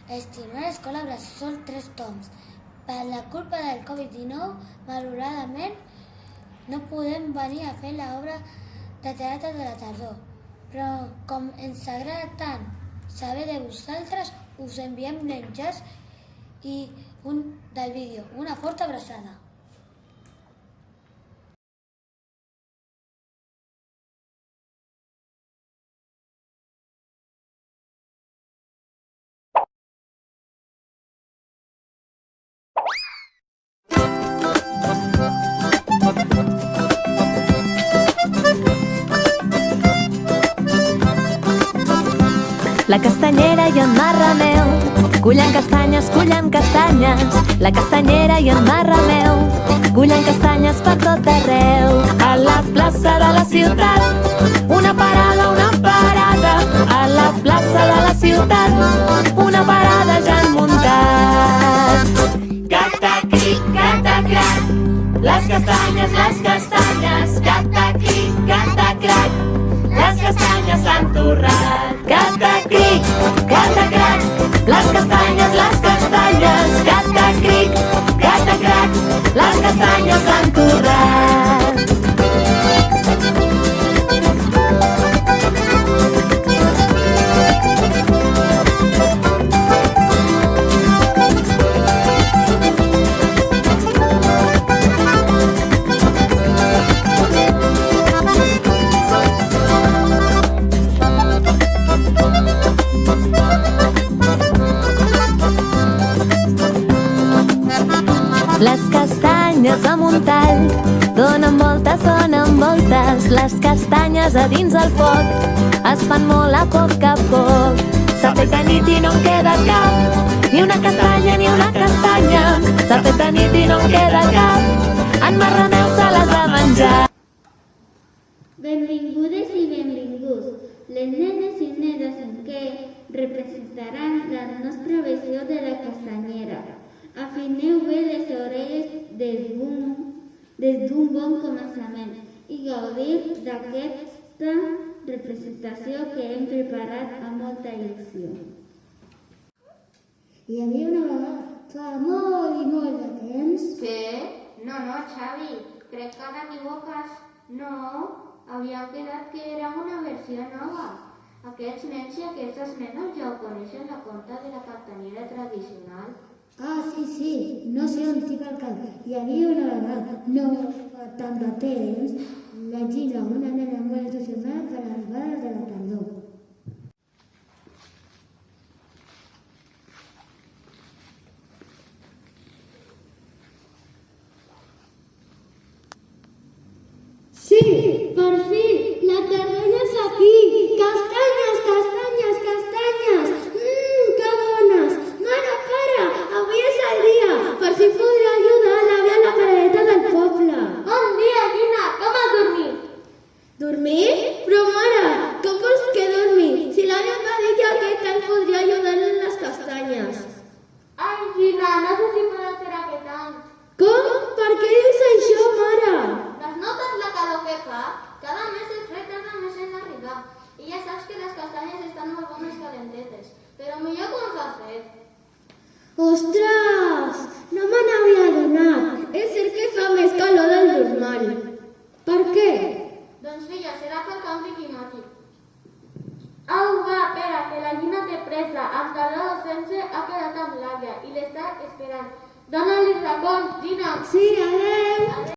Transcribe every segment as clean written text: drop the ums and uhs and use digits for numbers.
Estimar l'escola bressol 3 toms. Per la culpa del Covid-19, malauradament, no podem venir a fer l'obra de teatre de la tardor. Però com ens agrada tant saber de vosaltres, us enviem l'enllaç i del vídeo. Una forta abraçada. La castanyera i en Marrameu cullen castanyes, la castanyera i en Marrameu cullen castanyes per tot arreu. A la plaça de la ciutat, una parada, a la plaça de la ciutat, una parada ja han muntat. Cata-cric, cata-crac, les castanyes, cata-cric, cata-crac, les castanyes s'han torrat. Cata-cric, cata-crac, les castanyes, cata-cric, cata-crac, les castanyes s'han torrat. Les castanyes a Montall donen voltes, les castanyes a dins el foc es fan molt a poc. S'ha fet de nit i no en queda cap, ni una castanya, s'ha fet de nit i no en queda cap, en Marrameu se les ha menjat. Benvingudes i benvinguts, les nenes i nenes en què representaran la nostra versió de la castanyera. Afineu bé les orelles des d'un bon començament i gaudir d'aquesta representació que hem preparat amb molta il·lusió. Hi havia una vegada, fa molt i molt de temps... Què? No, Xavi, crec que t'equivoques. No, havia quedat que era una versió nova. Aquests nens i aquestes nenes ja ho coneixen, la conta de la castanyera tradicional. Ah, sí, no sé on tinc el cap. Hi havia una vegada, no fa tant de temps, la Gina, una nena molt entusiasmada per l'arribada de la tardor. Sí, per fi, la tardor ja és aquí. Castanyes, castanyes, castanyes. Que bones. Mare, pare, avui és el dia. Per si podria ajudar l'àvia a la paradeta del poble. Bon dia, Gina, com has dormit? Dormir? Però mare, com vols que dormi? Si l'àvia em va dir que aquest any podria ajudar en les castanyes. Ai, Gina, no sé si podrà ser aquest any. Com? Per què dius això, mare? ¿Las notas la calor que fa? Cada mes el fred tarda més en arribar. I ja saps que les castanyes estan molt bones calentetes. Però millor com s'ha fet. Ostres! No me n'havia adonat. És cert que fa més calor del normal. Per què? Doncs filla, serà pel canvi climàtic. Au, va, espera, que la Gina té pressa. Amb calor o sense ha quedat amb l'àvia i l'està esperant. Dóna-li racons, Gina. Sí, adeu.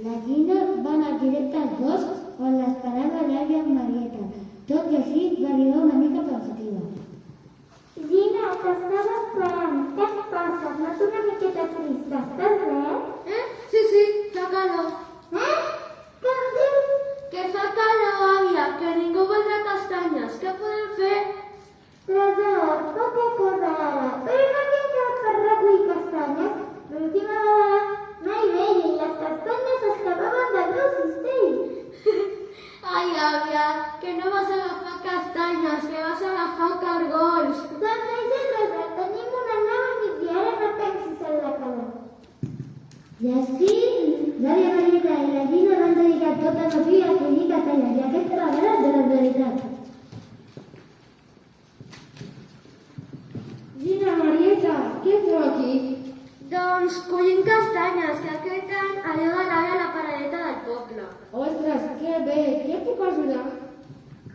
La Gina va anar directe al bosc on l'esperava l'àvia Marieta. Tot i així va arribar una mica pensativa. Gina, t'estava esperant. Què et passa? No ets una miqueta trista? Estàs bé? Sí, fa calor. Què em dius? Que fa calor, àvia, que ningú voldrà castanyes. Què podem fer? Tresor, poca cosa ara. Però no havíem quedat per recollir castanyes. L'última vegada mai veia i les castanyes escapaven del meu cistell. Ai, àvia, que no vas agafar castanyes, que vas agafar cargols. Doncs això és res, tenim una nova nit i ara no pensis en la calor. I així, l'àvia Marieta i la Gina van dedicar tot el matí a collir castanyes i aquesta vegada de la veritat. Gina, Marieta, què feu aquí? Doncs collint castanyes, que aquest any allò de l'àvia a la paradeta del poble. Ostres, que bé, què puc ajudar?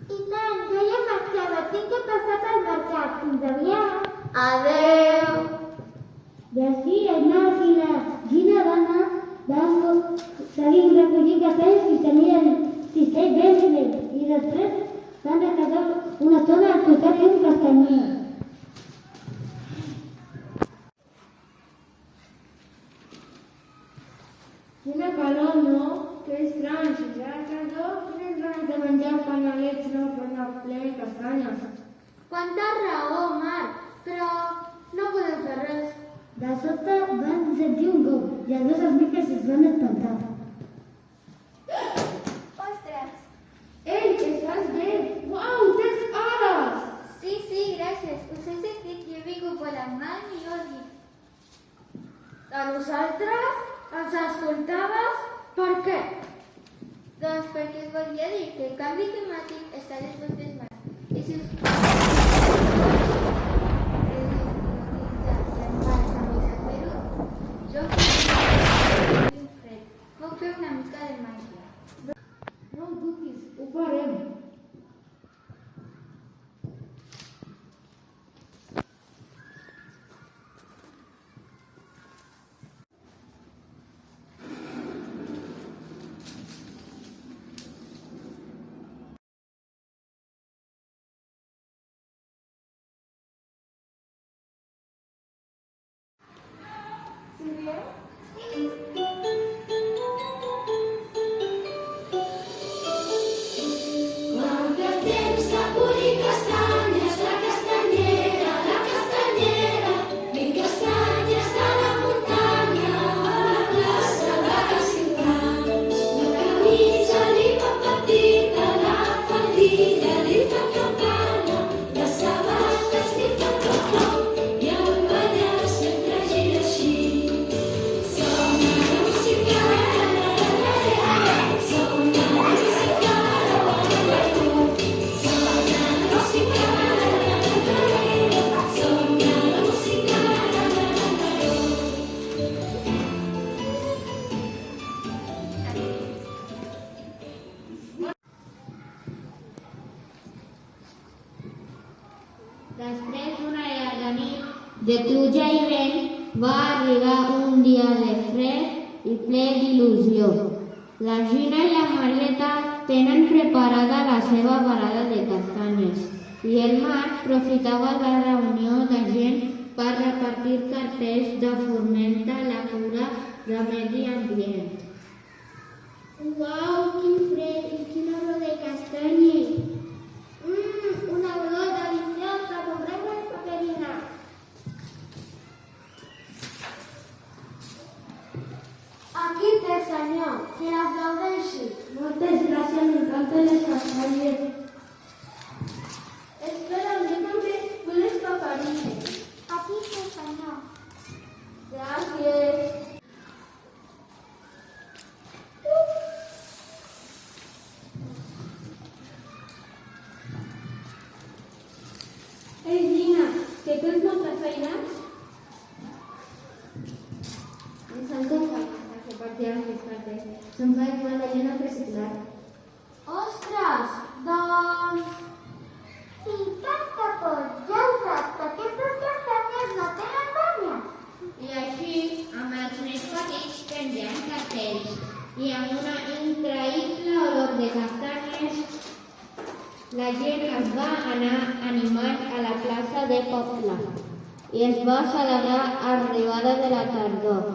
I tant, jo ja marxava, tinc que passar pel mercat. Fins aviat. Adeu! I així el Marc i la Gina van seguir recollint castanyes i tenien cistell ben bé. I després van descansar una estona al costat d'un castanyer. Quina calor, no? Que estrany, si ja la calor, tenen ganes de menjar panelets, no, per una ple de castanyes. Quanta raó, Marc, però no podem fer res. De sobte van sentir un cop i els dos amics es van espantar. Ostres! Ei, estàs bé? Uau, tens ales! Sí, gràcies. Us he sentit i he vingut volant mal i oli. A nosaltres? Ens escoltaves? Per què? Doncs perquè us volia dir que el canvi climàtic està a les vostres mans. I si us jo puc fer una mica de màgia. No ho dubtis, ho farem. Després d'una llarga nit de pluja i vent, va arribar un dia de fred i ple d'il·lusió. La Gina i la Marieta tenen preparada la seva barada de castanyes i el Marc aprofitava la reunió de gent per repartir cartells de fomenta la cura del medi ambient. Uau, quin fred i quina olor de castanyes! Una olor deliciosa, comprem-la paperina. Aquí té, senyor, que les gaudeixi. Moltes gràcies, m'encanten les castanyes. Espera, jo també vull les paperines. Aquí té, senyor. Gràcies. Ei, Gina, que tens molta feina? Ens han confiat a repartir les cartes. Se'm fa igual la gent a reciclar. Ostres, doncs... I tanta por, ja ho saps, que aquestes castanyes no tenen banya. I així, amb els més petits, penjant cartells. i amb una increïble olor de castanyes, la gent es va anar animant a la plaça de poble i es va celebrar l'arribada de la tardor.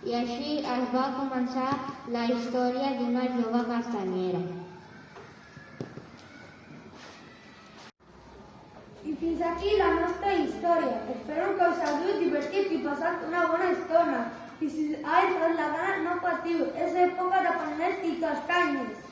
I així es va començar la història d'una jove castanyera. I fins aquí la nostra història. Espero que us hagi divertit i passat una bona estona. I si ha entrat la gana, no patiu, és època de panelets i castanyes.